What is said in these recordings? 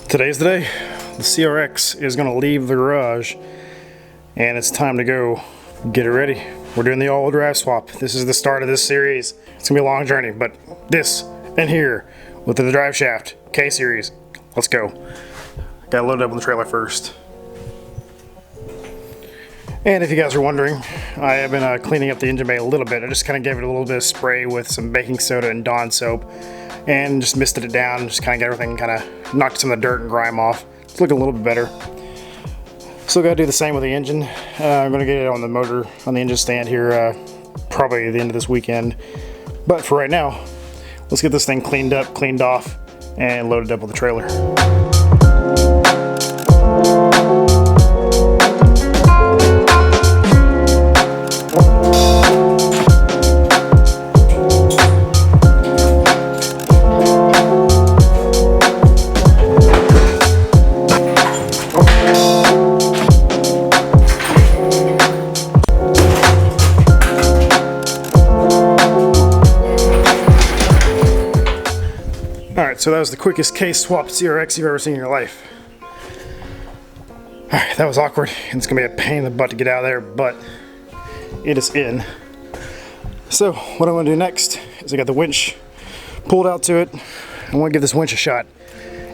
Today's the day. The CRX is going to leave the garage and it's time to go get it ready. We're doing the all-wheel drive swap. This is the start of this series. It's going to be a long journey, but this and here with the drive shaft K series. Let's go. Got to load it up on the trailer first. And if you guys are wondering, I have been cleaning up the engine bay a little bit. I just kind of gave it a little bit of spray with some baking soda and Dawn soap and just misted it down, just kind of get everything kind of knocked some of the dirt and grime off. It's looking a little bit better. Still got to do the same with the engine. I'm going to get it on the motor, on the engine stand here probably at the end of this weekend. But for right now, let's get this thing cleaned up, cleaned off, and loaded up with the trailer. Alright, so that was the quickest case swapped CRX you've ever seen in your life. Alright, that was awkward, and it's going to be a pain in the butt to get out of there, but it is in. So, what I'm going to do next is I got the winch pulled out to it. I want to give this winch a shot.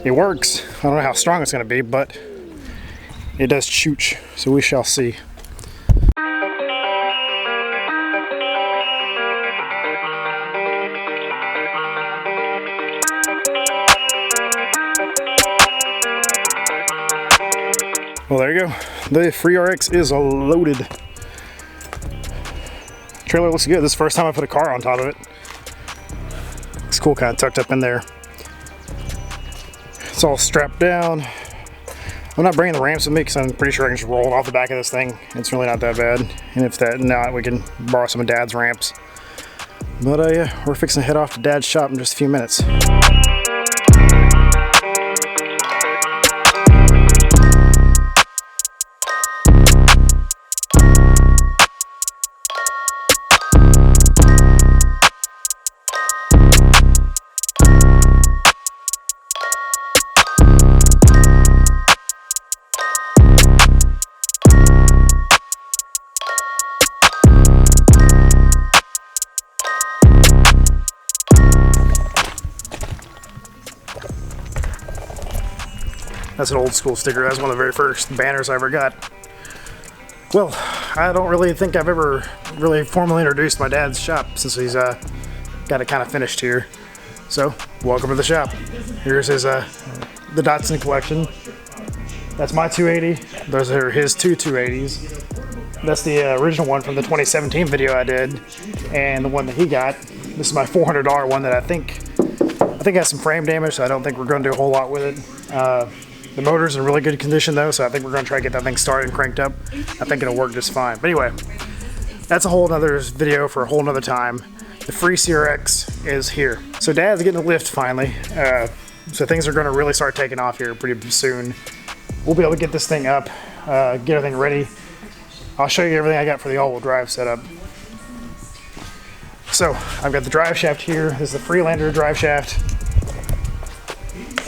It works. I don't know how strong it's going to be, but it does chooch, so we shall see. Well, there you go. The FREERX is loaded. Trailer looks good. This is the first time I put a car on top of it. It's cool, kind of tucked up in there. It's all strapped down. I'm not bringing the ramps with me because I'm pretty sure I can just roll it off the back of this thing. It's really not that bad. And if that not, we can borrow some of Dad's ramps. But yeah, we're fixing to head off to Dad's shop in just a few minutes. That's an old school sticker. That's one of the very first banners I ever got. Well, I don't really think I've ever really formally introduced my dad's shop since he's got it kind of finished here. So, welcome to the shop. Here's his the Datsun collection. That's my 280. Those are his two 280s. That's the original one from the 2017 video I did, and the one that he got. This is my $400 one that I think has some frame damage, so I don't think we're going to do a whole lot with it. The motor's in really good condition though, so I think we're going to try to get that thing started and cranked up. I think it'll work just fine. But anyway, that's a whole nother video for a whole nother time. The FREERX is here. So Dad's getting a lift finally. So things are going to really start taking off here pretty soon. We'll be able to get this thing up, get everything ready. I'll show you everything I got for the all-wheel drive setup. So I've got the drive shaft here. This is the Freelander drive shaft.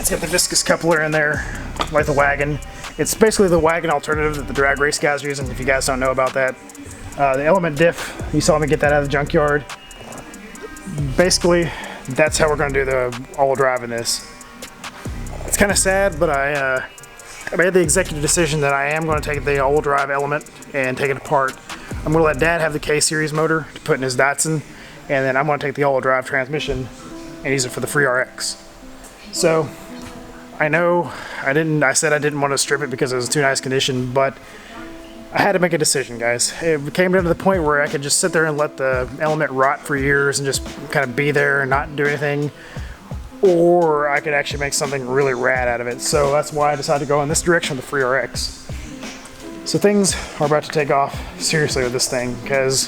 It's got the Viscous coupler in there, like the wagon. It's basically the wagon alternative that the drag race guys are using, if you guys don't know about that. The Element Diff, you saw me get that out of the junkyard. Basically, that's how we're going to do the all-wheel drive in this. It's kind of sad, but I made the executive decision that I am going to take the all-wheel drive element and take it apart. I'm going to let Dad have the K-series motor to put in his Datsun, and then I'm going to take the all-wheel drive transmission and use it for the FREERX. So, I know I said I didn't want to strip it because it was in too nice condition, but I had to make a decision, guys. It came down to the point where I could just sit there and let the element rot for years and just kind of be there and not do anything, or I could actually make something really rad out of it. So that's why I decided to go in this direction with the FREERX. So things are about to take off seriously with this thing, because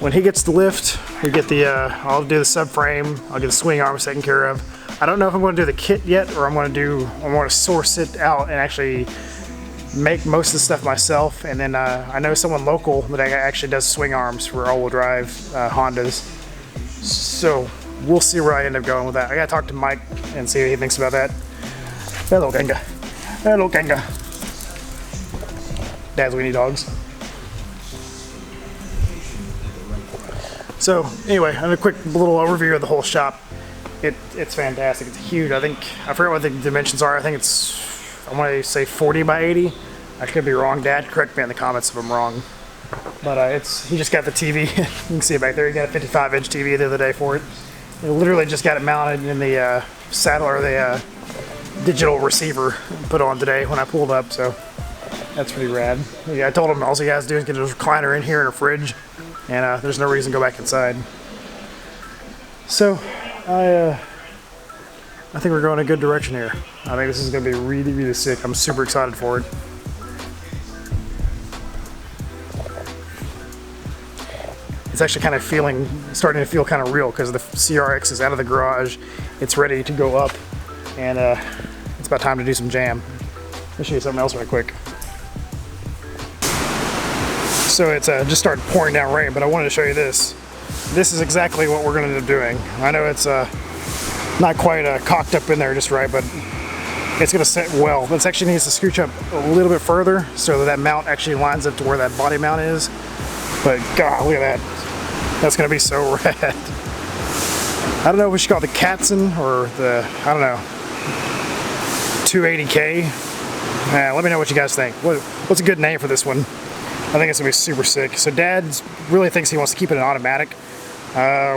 when he gets the lift, we get the I'll do the subframe, I'll get the swing arms taken care of. I don't know if I'm going to do the kit yet, or I'm going to source it out and actually make most of the stuff myself. And then I know someone local that actually does swing arms for all-wheel drive Hondas. So we'll see where I end up going with that. I gotta talk to Mike and see what he thinks about that. Hello, Ganga. Hello, Ganga. Dad's weenie dogs. So anyway, a quick little overview of the whole shop. It's fantastic. It's huge. I forget what the dimensions are. I think I want to say 40 by 80. I could be wrong. Dad, correct me in the comments if I'm wrong. But he just got the TV. You can see it back there. He got a 55-inch TV the other day for it. He literally just got it mounted in the saddle, or the digital receiver put on today when I pulled up. So that's pretty rad. Yeah, I told him all he has to do is get his recliner in here in a fridge, and there's no reason to go back inside. So I think we're going in a good direction here. I think this is going to be really, really sick. I'm super excited for it. It's actually kind of starting to feel kind of real, because the CRX is out of the garage. It's ready to go up, and it's about time to do some jam. Let me show you something else right quick. So it's just started pouring down rain, but I wanted to show you this. This is exactly what we're going to end up doing. I know it's not quite cocked up in there just right, but it's going to sit well. This actually needs to scooch up a little bit further so that mount actually lines up to where that body mount is. But God, look at that. That's going to be so rad. I don't know if we should call it the Katzen or the, I don't know, 280K. Let me know what you guys think. What's a good name for this one? I think it's going to be super sick. So Dad really thinks he wants to keep it an automatic.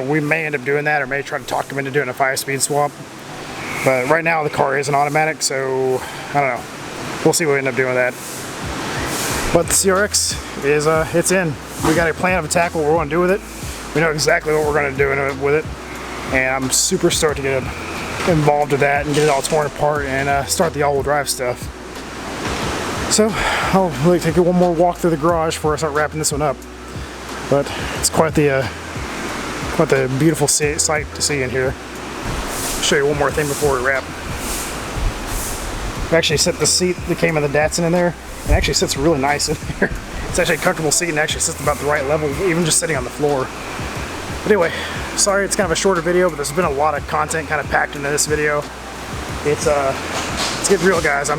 We may end up doing that, or may try to talk him into doing a 5-speed swap. But right now the car is an automatic, so I don't know. We'll see what we end up doing with that. But the CRX is, it's in. We got a plan of attack, what we're going to do with it. We know exactly what we're going to do with it. And I'm super stoked to get involved with that and get it all torn apart and start the all-wheel drive stuff. So I'll really take one more walk through the garage before I start wrapping this one up. But it's quite the beautiful sight to see in here. I'll show you one more thing before we wrap. We actually set the seat that came in the Datsun in there. It actually sits really nice in here. It's actually a comfortable seat and actually sits about the right level, even just sitting on the floor. But anyway, sorry it's kind of a shorter video, but there's been a lot of content kind of packed into this video. It's getting real, guys.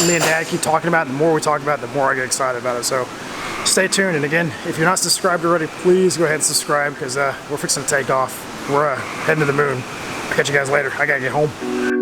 Me and Dad keep talking about it. The more we talk about it, the more I get excited about it. So stay tuned. And again, if you're not subscribed already, please go ahead and subscribe, because we're fixing to take off. We're heading to the moon. I'll catch you guys later. I gotta get home.